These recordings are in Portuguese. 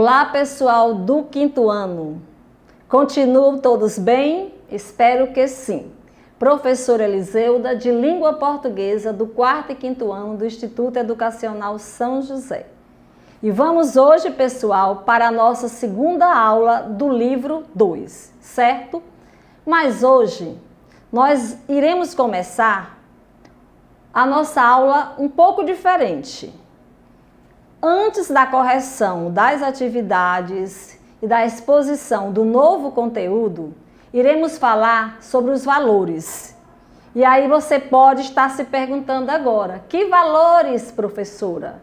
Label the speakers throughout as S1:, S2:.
S1: Olá, pessoal do quinto ano. Continuam todos bem? Espero que sim. Professora Eliseuda, de Língua Portuguesa, do quarto e quinto ano do Instituto Educacional São José. E vamos hoje, pessoal, para a nossa segunda aula do livro 2, certo? Mas hoje nós iremos começar a nossa aula um pouco diferente. Antes da correção das atividades e da exposição do novo conteúdo, iremos falar sobre os valores. E aí você pode estar se perguntando agora, que valores, professora?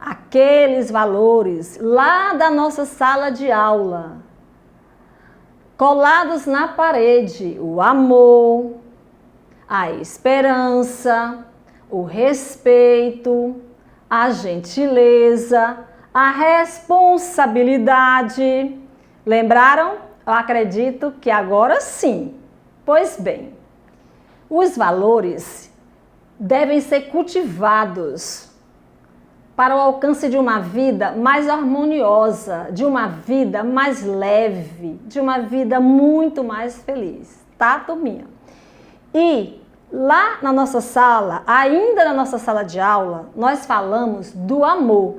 S1: Aqueles valores lá da nossa sala de aula, colados na parede, o amor, a esperança, o respeito, a gentileza, a responsabilidade. Lembraram? Eu acredito que agora sim. Pois bem, os valores devem ser cultivados para o alcance de uma vida mais harmoniosa, de uma vida mais leve, de uma vida muito mais feliz, tá, turminha? E lá na nossa sala, ainda na nossa sala de aula, nós falamos do amor.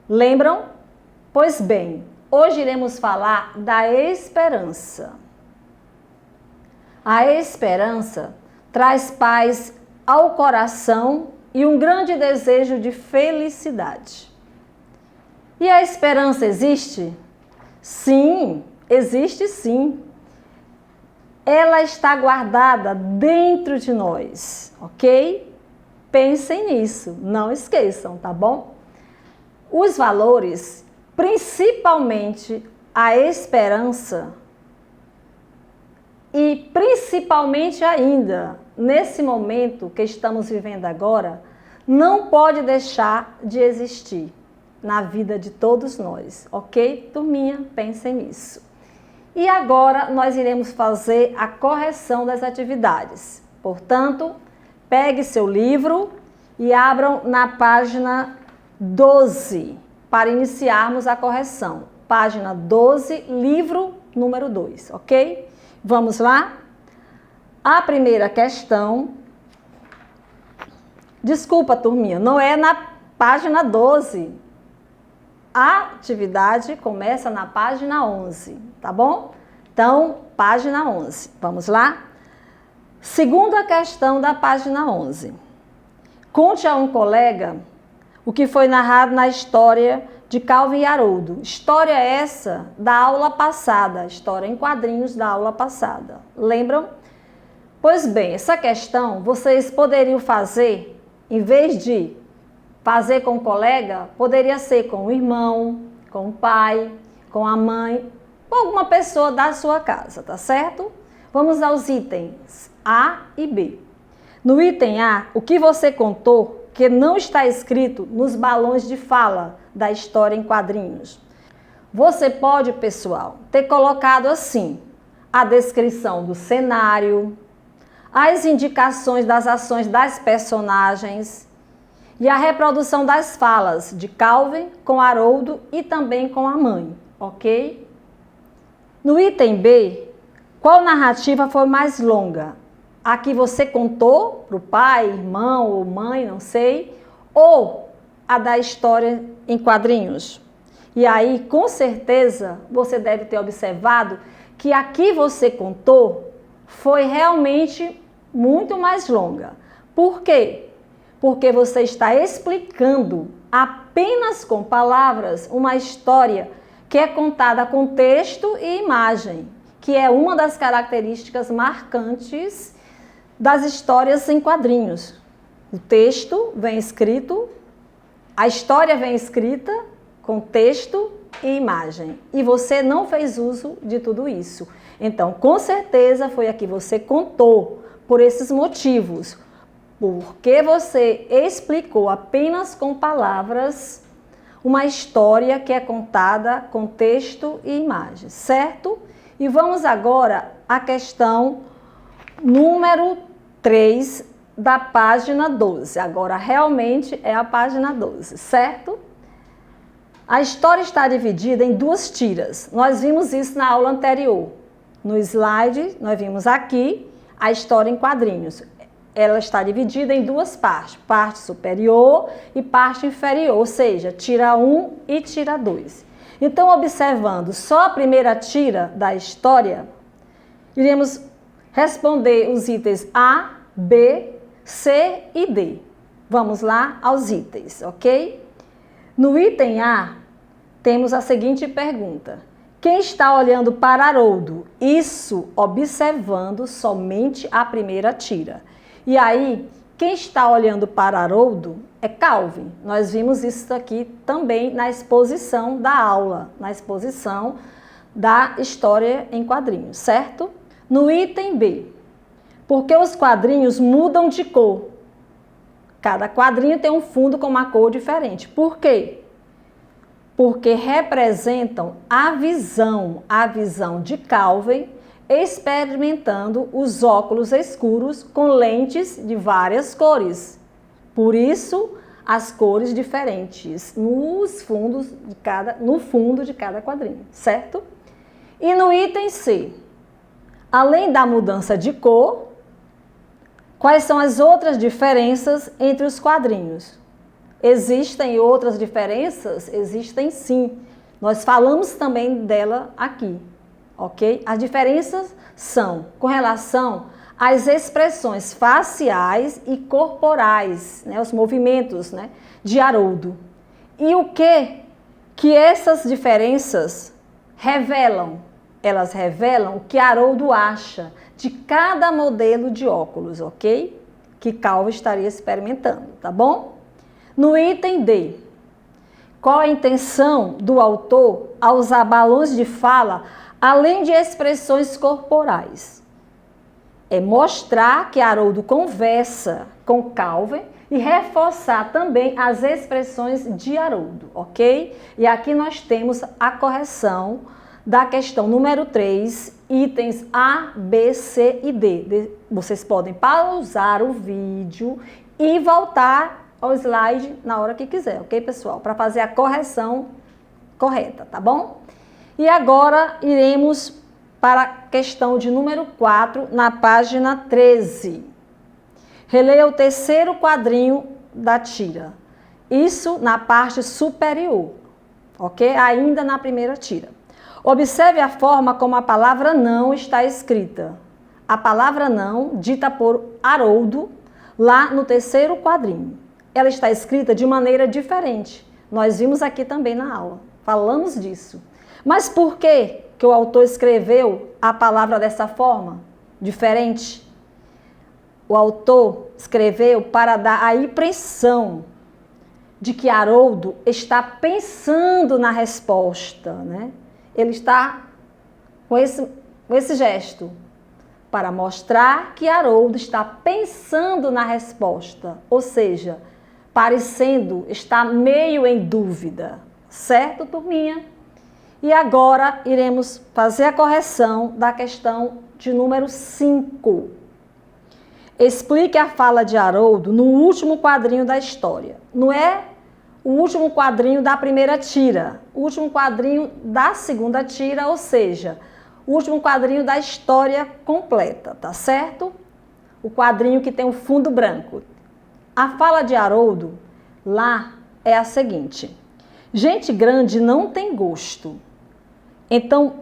S1: Lembram? Pois bem, hoje iremos falar da esperança. A esperança traz paz ao coração e um grande desejo de felicidade. E a esperança existe? Sim, existe sim. Ela está guardada dentro de nós, ok? Pensem nisso, não esqueçam, tá bom? Os valores, principalmente a esperança, e principalmente ainda, nesse momento que estamos vivendo agora, não pode deixar de existir na vida de todos nós, ok? Turminha, pensem nisso. E agora nós iremos fazer a correção das atividades. Portanto, pegue seu livro e abram na página 12 para iniciarmos a correção. Página 12, livro número 2, ok? Vamos lá? A primeira questão... Desculpa, turminha, não é na página 12. A atividade começa na página 11, tá bom? Então, página 11. Vamos lá? Segunda questão da página 11. Conte a um colega o que foi narrado na história de Calvin e Haroldo. História essa da aula passada, história em quadrinhos da aula passada. Lembram? Pois bem, essa questão vocês poderiam fazer, em vez de fazer com o colega, poderia ser com o irmão, com o pai, com a mãe, com alguma pessoa da sua casa, tá certo? Vamos aos itens A e B. No item A, o que você contou que não está escrito nos balões de fala da história em quadrinhos? Você pode, pessoal, ter colocado assim, a descrição do cenário, as indicações das ações das personagens, e a reprodução das falas de Calvin com Haroldo e também com a mãe, ok? No item B, qual narrativa foi mais longa? A que você contou para o pai, irmão ou mãe, não sei, ou a da história em quadrinhos? E aí, com certeza, você deve ter observado que a que você contou foi realmente muito mais longa. Por quê? Porque você está explicando apenas com palavras uma história que é contada com texto e imagem, que é uma das características marcantes das histórias em quadrinhos. O texto vem escrito, a história vem escrita com texto e imagem. E você não fez uso de tudo isso. Então, com certeza foi a que você contou por esses motivos. Porque você explicou apenas com palavras uma história que é contada com texto e imagem, certo? E vamos agora à questão número 3 da página 12. Agora, realmente é a página 12, certo? A história está dividida em duas tiras. Nós vimos isso na aula anterior. No slide, nós vimos aqui a história em quadrinhos. Ela está dividida em duas partes, parte superior e parte inferior, ou seja, tira 1 e tira 2. Então, observando só a primeira tira da história, iremos responder os itens A, B, C e D. Vamos lá aos itens, ok? No item A, temos a seguinte pergunta. Quem está olhando para Haroldo? Isso observando somente a primeira tira. E aí, quem está olhando para Haroldo é Calvin. Nós vimos isso aqui também na exposição da aula, na exposição da história em quadrinhos, certo? No item B, porque os quadrinhos mudam de cor. Cada quadrinho tem um fundo com uma cor diferente. Por quê? Porque representam a visão de Calvin experimentando os óculos escuros com lentes de várias cores. Por isso, as cores diferentes no fundo de cada quadrinho, certo? E no item C, além da mudança de cor, quais são as outras diferenças entre os quadrinhos? Existem outras diferenças? Existem sim. Nós falamos também dela aqui, ok? As diferenças são com relação às expressões faciais e corporais, né? Os movimentos, né, de Haroldo. E o que essas diferenças revelam? Elas revelam o que Haroldo acha de cada modelo de óculos, ok? Que Calvin estaria experimentando, tá bom? No item D, qual a intenção do autor ao usar balões de fala, além de expressões corporais? É mostrar que Haroldo conversa com Calvin e reforçar também as expressões de Haroldo, ok? E aqui nós temos a correção da questão número 3, itens A, B, C e D. Vocês podem pausar o vídeo e voltar ao slide na hora que quiser, ok, pessoal? Para fazer a correção correta, tá bom? E agora iremos para a questão de número 4, na página 13. Releia o terceiro quadrinho da tira. Isso na parte superior, ok? Ainda na primeira tira. Observe a forma como a palavra não está escrita. A palavra não, dita por Haroldo, lá no terceiro quadrinho. Ela está escrita de maneira diferente. Nós vimos aqui também na aula, falamos disso. Mas por que o autor escreveu a palavra dessa forma, diferente? O autor escreveu para dar a impressão de que Haroldo está pensando na resposta, né? Ele está com esse gesto para mostrar que Haroldo está pensando na resposta, ou seja, parecendo estar meio em dúvida, certo, turminha? E agora iremos fazer a correção da questão de número 5. Explique a fala de Haroldo no último quadrinho da história. Não é o último quadrinho da primeira tira, o último quadrinho da segunda tira, ou seja, o último quadrinho da história completa, tá certo? O quadrinho que tem o fundo branco. A fala de Haroldo lá é a seguinte: gente grande não tem gosto. Então,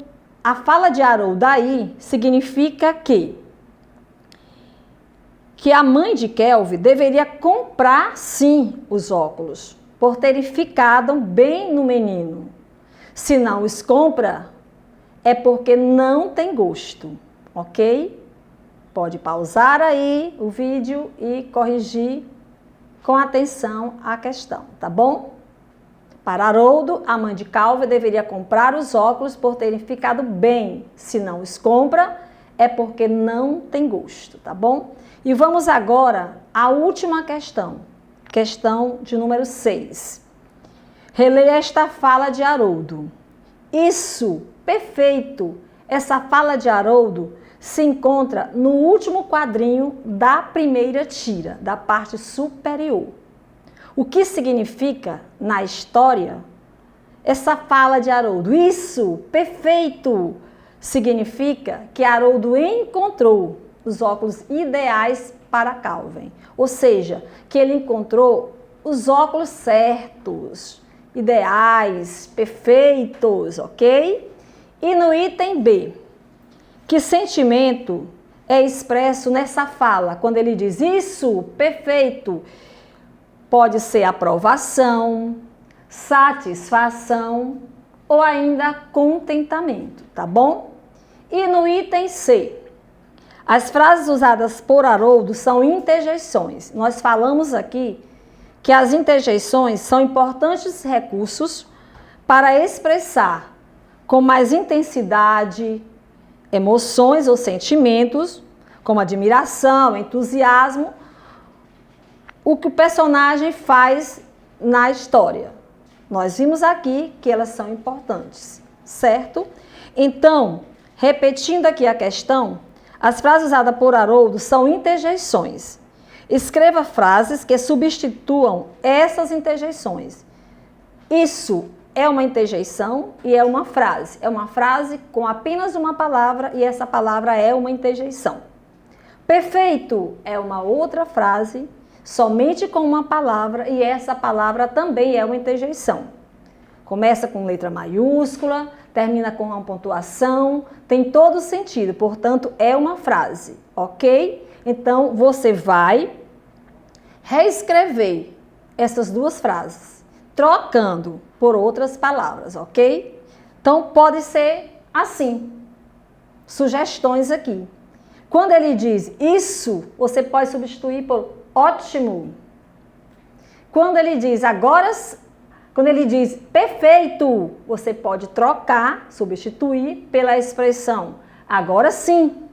S1: a fala de Haroldo aí significa que a mãe de Kelvin deveria comprar sim os óculos, por terem ficado bem no menino. Se não os compra, é porque não tem gosto, ok? Pode pausar aí o vídeo e corrigir com atenção a questão, tá bom? Para Haroldo, a mãe de Calvin deveria comprar os óculos por terem ficado bem. Se não os compra, é porque não tem gosto, tá bom? E vamos agora à última questão, questão de número 6. Releia esta fala de Haroldo. Isso, perfeito! Essa fala de Haroldo se encontra no último quadrinho da primeira tira, da parte superior. O que significa, na história, essa fala de Haroldo? Isso, perfeito! Significa que Haroldo encontrou os óculos ideais para Calvin. Ou seja, que ele encontrou os óculos certos, ideais, perfeitos, ok? E no item B, que sentimento é expresso nessa fala? Quando ele diz isso, perfeito, pode ser aprovação, satisfação ou ainda contentamento, tá bom? E no item C, as frases usadas por Haroldo são interjeições. Nós falamos aqui que as interjeições são importantes recursos para expressar com mais intensidade emoções ou sentimentos, como admiração, entusiasmo, o que o personagem faz na história. Nós vimos aqui que elas são importantes, certo? Então, repetindo aqui a questão, as frases usadas por Haroldo são interjeições. Escreva frases que substituam essas interjeições. Isso é uma interjeição e é uma frase. É uma frase com apenas uma palavra e essa palavra é uma interjeição. Perfeito é uma outra frase somente com uma palavra e essa palavra também é uma interjeição. Começa com letra maiúscula, termina com uma pontuação, tem todo sentido, portanto é uma frase, ok? Então você vai reescrever essas duas frases, trocando por outras palavras, ok? Então pode ser assim, sugestões aqui. Quando ele diz isso, você pode substituir por ótimo. Quando ele diz quando ele diz perfeito, você pode trocar, substituir pela expressão agora sim.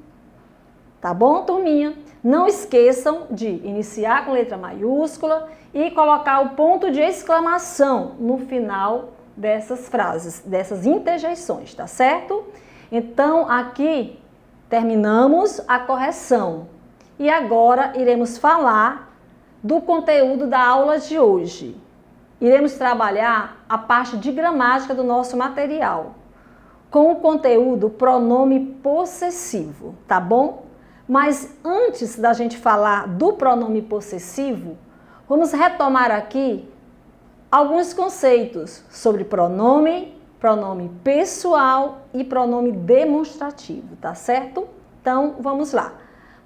S1: Tá bom, turminha? Não esqueçam de iniciar com letra maiúscula e colocar o ponto de exclamação no final dessas frases, dessas interjeições, tá certo? Então, aqui terminamos a correção. E agora iremos falar do conteúdo da aula de hoje. Iremos trabalhar a parte de gramática do nosso material, com o conteúdo pronome possessivo, tá bom? Mas antes da gente falar do pronome possessivo, vamos retomar aqui alguns conceitos sobre pronome, pronome pessoal e pronome demonstrativo, tá certo? Então, vamos lá.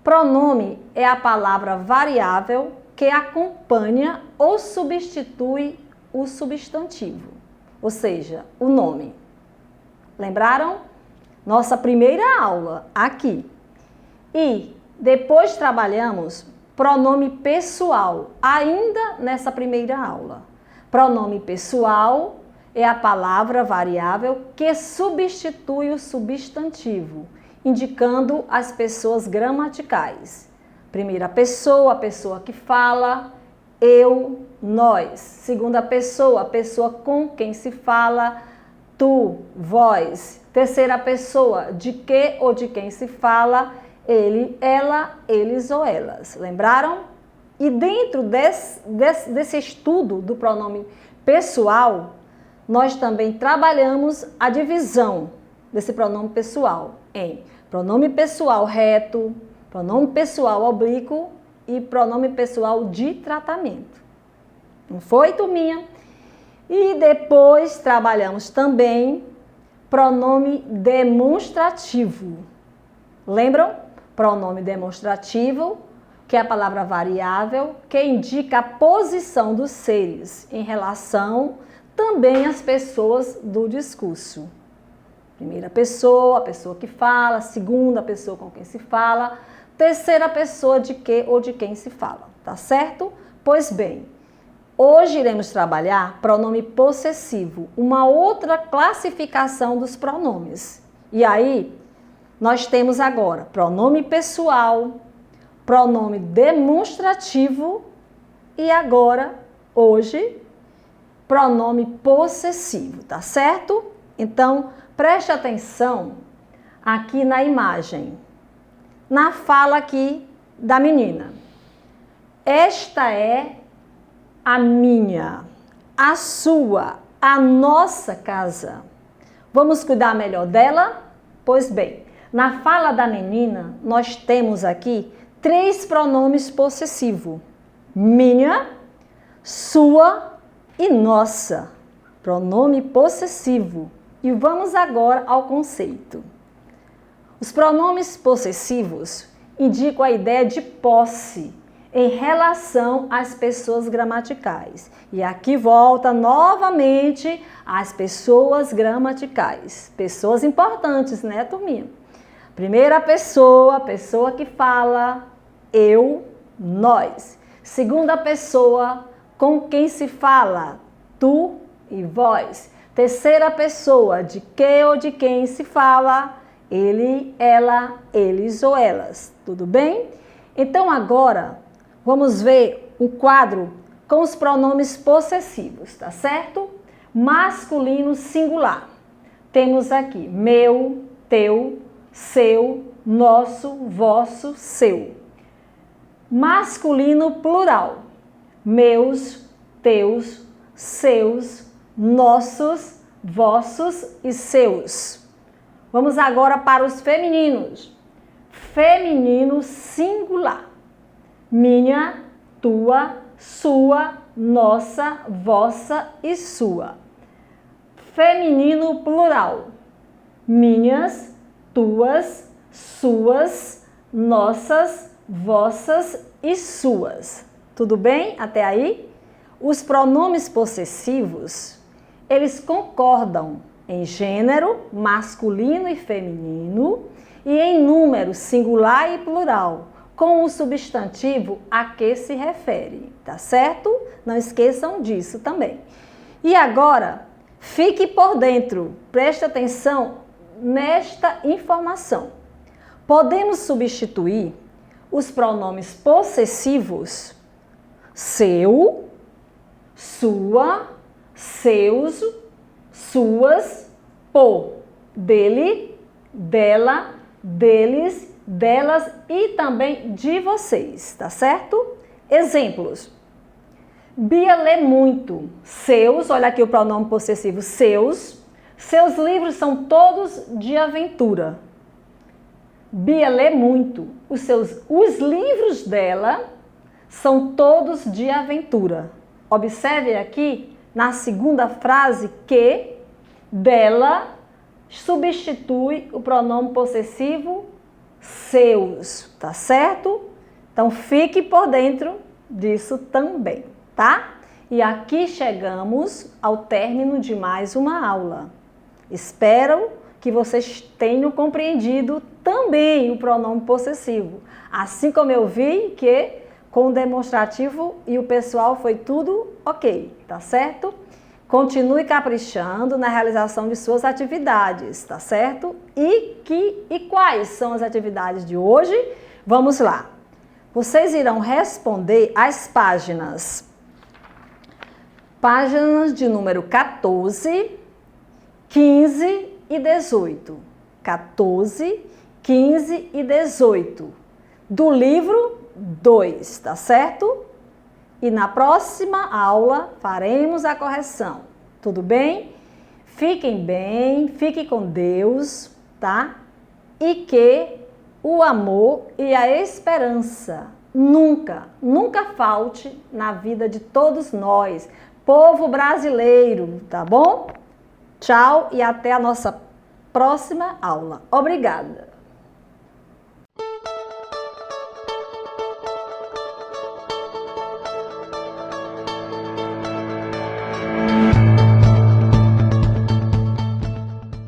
S1: Pronome é a palavra variável que acompanha ou substitui o substantivo, ou seja, o nome. Lembraram? Nossa primeira aula aqui. E depois trabalhamos pronome pessoal, ainda nessa primeira aula. Pronome pessoal é a palavra variável que substitui o substantivo, indicando as pessoas gramaticais. Primeira pessoa, a pessoa que fala, eu, nós. Segunda pessoa, a pessoa com quem se fala, tu, vós. Terceira pessoa, de que ou de quem se fala, ele, ela, eles ou elas. Lembraram? E dentro desse estudo do pronome pessoal, nós também trabalhamos a divisão desse pronome pessoal em pronome pessoal reto, pronome pessoal oblíquo e pronome pessoal de tratamento. Não foi, turminha? E depois trabalhamos também pronome demonstrativo. Lembram? Pronome demonstrativo, que é a palavra variável, que indica a posição dos seres em relação também às pessoas do discurso. Primeira pessoa, a pessoa que fala. Segunda pessoa com quem se fala. Terceira pessoa de que ou de quem se fala. Tá certo? Pois bem, hoje iremos trabalhar pronome possessivo, uma outra classificação dos pronomes. E aí, nós temos agora pronome pessoal, pronome demonstrativo e agora, hoje, pronome possessivo, tá certo? Então, preste atenção aqui na imagem, na fala aqui da menina. Esta é a minha, a sua, a nossa casa. Vamos cuidar melhor dela? Pois bem, na fala da menina, nós temos aqui 3 pronomes possessivos: minha, sua e nossa. Pronome possessivo. E vamos agora ao conceito. Os pronomes possessivos indicam a ideia de posse em relação às pessoas gramaticais. E aqui volta novamente as pessoas gramaticais. Pessoas importantes, né, turminha? Primeira pessoa, pessoa que fala, eu, nós. Segunda pessoa, com quem se fala, tu e vós. Terceira pessoa, de que ou de quem se fala, ele, ela, eles ou elas. Tudo bem? Então agora vamos ver um quadro com os pronomes possessivos, tá certo? Masculino singular. Temos aqui meu, teu, seu, nosso, vosso, seu. Masculino plural. Meus, teus, seus, nossos, vossos e seus. Vamos agora para os femininos. Feminino singular. Minha, tua, sua, nossa, vossa e sua. Feminino plural. Minhas, tuas, suas, nossas, vossas e suas. Tudo bem até aí? Os pronomes possessivos, eles concordam em gênero, masculino e feminino, e em número singular e plural, com o substantivo a que se refere, tá certo? Não esqueçam disso também. E agora, fique por dentro, preste atenção nesta informação. Podemos substituir os pronomes possessivos seu, sua, seus, suas, por, dele, dela, deles, delas e também de vocês, tá certo? Exemplos. Bia lê muito. Seus, olha aqui o pronome possessivo, seus. Seus livros são todos de aventura. Bia lê muito. Os livros dela são todos de aventura. Observe aqui na segunda frase que dela substitui o pronome possessivo seus, tá certo? Então fique por dentro disso também, tá? E aqui chegamos ao término de mais uma aula. Espero que vocês tenham compreendido também o pronome possessivo, assim como eu vi que com o demonstrativo e o pessoal foi tudo ok, tá certo? Continue caprichando na realização de suas atividades, tá certo? E quais são as atividades de hoje? Vamos lá. Vocês irão responder as páginas de número 14, 15 e 18. 14, 15 e 18 do livro 2, tá certo? E na próxima aula faremos a correção. Tudo bem? Fiquem bem, fiquem com Deus, tá? E que o amor e a esperança nunca falte na vida de todos nós, povo brasileiro, tá bom? Tchau e até a nossa próxima aula. Obrigada!